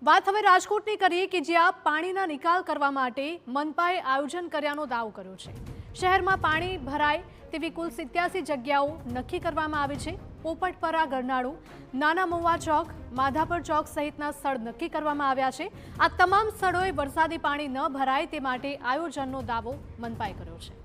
વાત હવે રાજકોટની કરીએ કે જ્યાં પાણીના નિકાલ કરવા માટે મનપાએ આયોજન કર્યાનો દાવો કર્યો છે। શહેરમાં પાણી ભરાય તેવી કુલ 87 જગ્યાઓ નક્કી કરવામાં આવી છે। પોપટપરા ગરનાળું, નાના મહુવા ચોક, માધાપર ચોક સહિતના સ્થળ નક્કી કરવામાં આવ્યા છે। આ તમામ સ્થળોએ વરસાદી પાણી ન ભરાય તે માટે આયોજનનો દાવો મનપાએ કર્યો છે।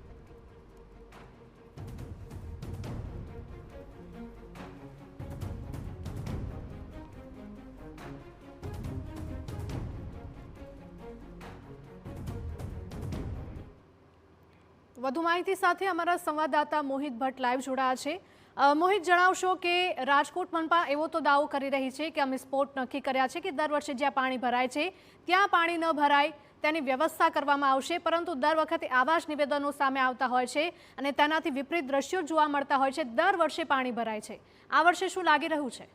વધુ માહિતી સાથે અમારા સંવાદદાતા મોહિત ભટ્ટ લાઈવ જોડાયા છે। મોહિત, જણાવશો કે રાજકોટ મનપા એવો તો દાવો કરી રહી છે કે અમે સ્પોટ નક્કી કર્યા છે કે દર વર્ષે જ્યાં પાણી ભરાય છે ત્યાં પાણી ન ભરાય તેની વ્યવસ્થા કરવામાં આવશે, પરંતુ દર વખતે આવા જ નિવેદનો સામે આવતા હોય છે અને તેનાથી વિપરીત દ્રશ્યો જોવા મળતા હોય છે। દર વર્ષે પાણી ભરાય છે, આ વર્ષે શું લાગી રહ્યું છે?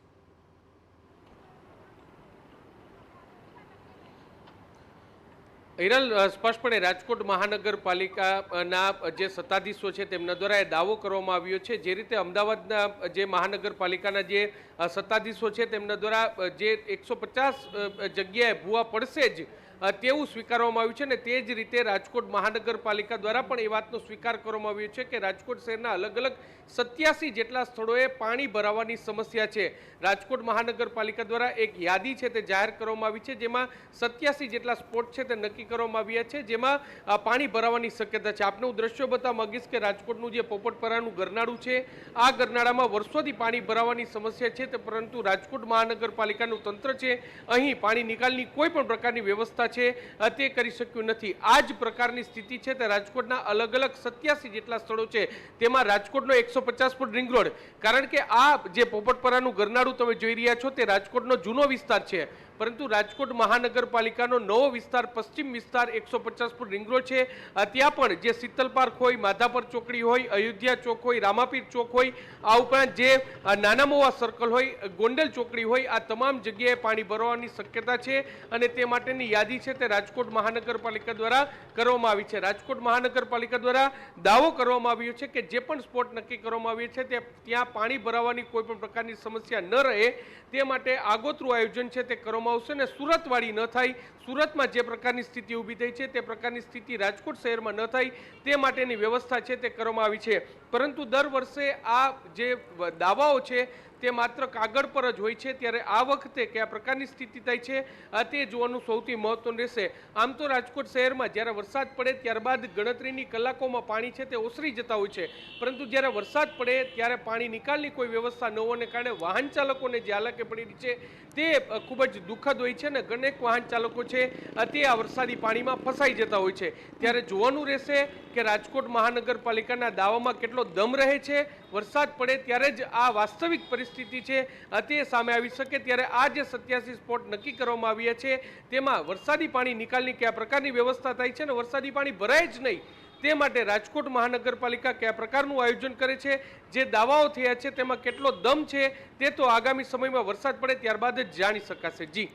હિરલ, સ્પષ્ટપણે રાજકોટ મહાનગરપાલિકાના જે સત્તાધીશો છે તેમના દ્વારા એ દાવો કરવામાં આવ્યો છે। જે રીતે અમદાવાદના જે મહાનગરપાલિકાના જે સત્તાધીશો છે તેમના દ્વારા જે 150 જગ્યાએ ભૂવા પડશે જ તેવું સ્વીકારવામાં આવ્યું છે ને તે જ રીતે રાજકોટ મહાનગરપાલિકા દ્વારા પણ એ વાતનો સ્વીકાર કરવામાં આવ્યો છે કે રાજકોટ શહેરના અલગ અલગ 87 જેટલા સ્થળોએ પાણી ભરાવાની સમસ્યા છે। રાજકોટ મહાનગરપાલિકા દ્વારા એક યાદી છે તે જાહેર કરવામાં આવી છે, જેમાં 87 જેટલા સ્પોટ છે તે નક્કી કરવામાં આવ્યા છે, જેમાં પાણી ભરાવાની શક્યતા છે। આપને હું દ્રશ્યો બતાવવા માંગીશ કે રાજકોટનું જે પોપટપરાનું ગરનાળું છે, આ ગરનાળામાં વર્ષોથી પાણી ભરાવાની સમસ્યા છે, પરંતુ રાજકોટ મહાનગરપાલિકાનું તંત્ર છે અહીં પાણી નિકાલની કોઈ પણ પ્રકારની વ્યવસ્થા તે કરી શક્યું નથી। આ જ પ્રકારની સ્થિતિ છે તે રાજકોટના અલગ અલગ 87 જેટલા સ્થળો છે, તેમાં રાજકોટનો 150 ફૂટ રિંગ રોડ, કારણ કે આ જે પોપટપરાનું ગરનાળું તમે જોઈ રહ્યા છો તે રાજકોટનો જૂનો વિસ્તાર છે, પરંતુ રાજકોટ મહાનગરપાલિકાનો નવો વિસ્તાર પશ્ચિમ વિસ્તાર 150 ફૂટ રિંગ રોડ છે। ત્યાં પણ જે શીતલ પાર્ક હોય, માધાપર ચોકડી હોય, અયોધ્યા ચોક હોય, રામાપીર ચોક હોય, આ ઉપરાંત જે નાના મહુવા સર્કલ હોય, ગોંડલ ચોકડી હોય, આ તમામ જગ્યાએ પાણી ભરવાની શક્યતા છે અને તે માટેની યાદી છે તે રાજકોટ મહાનગરપાલિકા દ્વારા કરવામાં આવી છે। રાજકોટ મહાનગરપાલિકા દ્વારા દાવો કરવામાં આવ્યો છે કે જે પણ સ્પોટ નક્કી કરવામાં આવ્યો છે ત્યાં પાણી ભરાવાની કોઈ પણ પ્રકારની સમસ્યા ન રહે તે માટે આગોતરું આયોજન છે તે કરવામાં આવશે ને સુરતવાળી ન થાય, સુરતમાં જે પ્રકારની સ્થિતિ ઊભી થઈ છે તે પ્રકારની સ્થિતિ રાજકોટ શહેરમાં ન થાય તે માટેની વ્યવસ્થા છે તે કરવામાં આવી છે। પરંતુ દર વર્ષે આ જે દાવાઓ છે તે માત્ર કાગળ પર જ હોય છે, ત્યારે આ વખતે કયા પ્રકારની સ્થિતિ થાય છે તે જોવાનું સૌથી મહત્વનું રહેશે। આમ તો રાજકોટ શહેરમાં જ્યારે વરસાદ પડે ત્યારબાદ ગણતરીની કલાકોમાં પાણી છે તે ઓસરી જતા હોય છે, પરંતુ જ્યારે વરસાદ પડે ત્યારે પાણી નિકાલની કોઈ વ્યવસ્થા ન હોવાને કારણે વાહન ચાલકોને જે હાલાકી પડી છે તે ખૂબ જ દુઃખદ હોય છે અને અનેક વાહન ચાલકો છે તે આ વરસાદી પાણીમાં ફસાઈ જતા હોય છે। ત્યારે જોવાનું રહેશે કે રાજકોટ મહાનગરપાલિકાના દાવામાં કેટલો દમ રહે છે। વરસાદ પડે ત્યારે જ આ વાસ્તવિક પરિસ્થિતિ છે તે સામે આવી શકે। ત્યારે આ જે 87 સ્પોટ નક્કી કરવામાં આવ્યા છે તેમાં વરસાદી પાણી નિકાલની કયા પ્રકારની વ્યવસ્થા થાય છે અને વરસાદી પાણી ભરાય જ નહીં તે માટે રાજકોટ મહાનગરપાલિકા કયા પ્રકારનું આયોજન કરે છે, જે દાવાઓ થયા છે તેમાં કેટલો દમ છે તે તો આગામી સમયમાં વરસાદ પડે ત્યારબાદ જ જાણી શકાશે। જી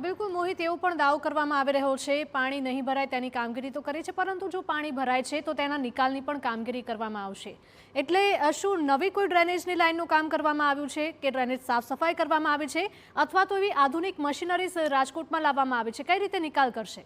બિલકુલ મોહિત, એવો પણ દાવો કરવામાં આવી રહ્યો છે પાણી નહીં ભરાય તેની કામગીરી તો કરી છે, પરંતુ જો પાણી ભરાય છે તો તેના નિકાલની પણ કામગીરી કરવામાં આવશે। એટલે શું નવી કોઈ ડ્રેનેજની લાઇનનું કામ કરવામાં આવ્યું છે કે ડ્રેનેજ સાફ સફાઈ કરવામાં આવી છે અથવા તો એવી આધુનિક મશીનરીઝ રાજકોટમાં લાવવામાં આવી છે? કઈ રીતે નિકાલ કરશે?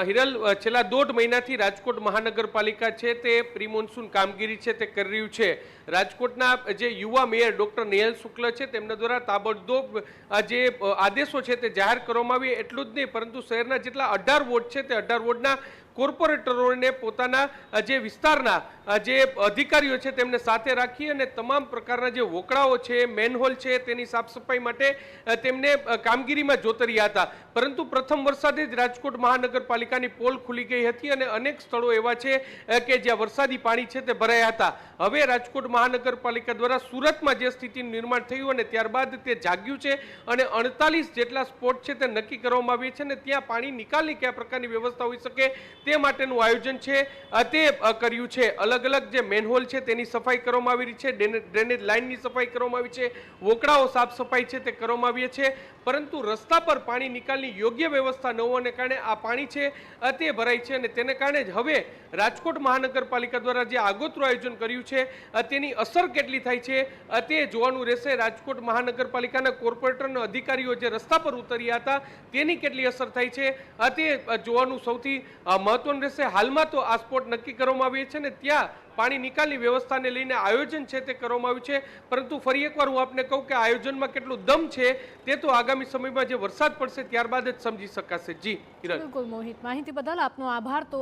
હિરલ, છેલ્લા 1.5 મહિનાથી રાજકોટ મહાનગરપાલિકા છે તે પ્રી મોન્સૂન કામગીરી છે તે કરી રહ્યું છે। રાજકોટના જે યુવા મેયર ડોક્ટર નેહલ શુક્લ છે તેમના દ્વારા તાબડતોબ જે આદેશો છે તે જાહેર કરવામાં આવી। એટલું જ નહીં, પરંતુ શહેરના જેટલા 18 વોર્ડ છે તે 18 વોર્ડના કોર્પોરેટરોને પોતાના જે વિસ્તારના જે અધિકારીઓ છે તેમને સાથે રાખી અને તમામ પ્રકારના જે વોકળાઓ છે, મેનહોલ છે તેની સાફ સફાઈ માટે તેમને કામગીરીમાં જોતર્યા હતા, પરંતુ પ્રથમ વરસાદે જ રાજકોટ મહાનગરપાલિકાની પોલ ખુલી ગઈ હતી અને અનેક સ્થળો એવા છે કે જ્યાં વરસાદી પાણી છે તે ભરાયા હતા। હવે રાજકોટ મહાનગરપાલિકા દ્વારા સુરતમાં જે સ્થિતિનું નિર્માણ થયું અને ત્યારબાદ તે જાગ્યું છે અને 48 જેટલા સ્પોટ છે તે નક્કી કરવામાં આવ્યા છે અને ત્યાં પાણી નિકાલની કયા પ્રકારની વ્યવસ્થા હોઈ શકે તે માટેનું આયોજન છે તે કર્યું છે. અલગ અલગ જે મેનહોલ છે તેની સફાઈ કરવામાં આવી રહી છે, ડ્રેનેજ લાઇનની સફાઈ કરવામાં આવી છે, વોકળાઓ સાફ સફાઈ છે તે કરવામાં આવી છે. પરંતુ રસ્તા પર પાણી નિકાલની યોગ્ય વ્યવસ્થા ન હોવાને કારણે આ પાણી છે તે ભરાય છે અને તેને કારણે જ હવે રાજકોટ મહાનગરપાલિકા દ્વારા જે આગોતરું આયોજન કર્યું છે તેની અસર કેટલી થાય છે તે જોવાનું રહેશે. રાજકોટ મહાનગરપાલિકાના કોર્પોરેટર અને અધિકારીઓ જે રસ્તા પર ઉતર્યા હતા તેની કેટલી અસર થાય છે તે જોવાનું સૌથી મહત્વનું રહેશે. હાલમાં તો આ સ્પોટ નક્કી કરવામાં આવી છે ને ત્યાં પાણી નિકાલની વ્યવસ્થાને લઈને આયોજન છે તે કરવામાં આવ્યું છે. પરંતુ ફરી એકવાર હું આપને કહું કે આયોજનમાં કેટલું દમ છે તે તો આગામી સમયમાં જે વરસાદ પડશે ત્યારબાદ જ સમજી શકાશે. જી કિરણ. બિલકુલ મોહિત, માહિતી બદલ આપનો આભાર. તો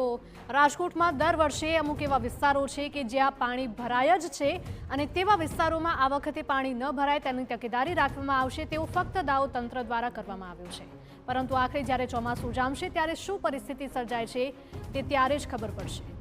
રાજકોટમાં દર વર્ષે અમુક એવા વિસ્તારો છે કે જ્યાં પાણી ભરાય જ છે અને તેવા વિસ્તારોમાં આ વખતે પાણી ન ભરાય તેની તકેદારી રાખવામાં આવશે તેવું ફક્ત દાવો તંત્ર દ્વારા કરવામાં આવ્યું છે. પરંતુ આખરે જ્યારે ચોમાસું જામશે ત્યારે શું પરિસ્થિતિ સર્જાય છે તે ત્યારે જ ખબર પડશે.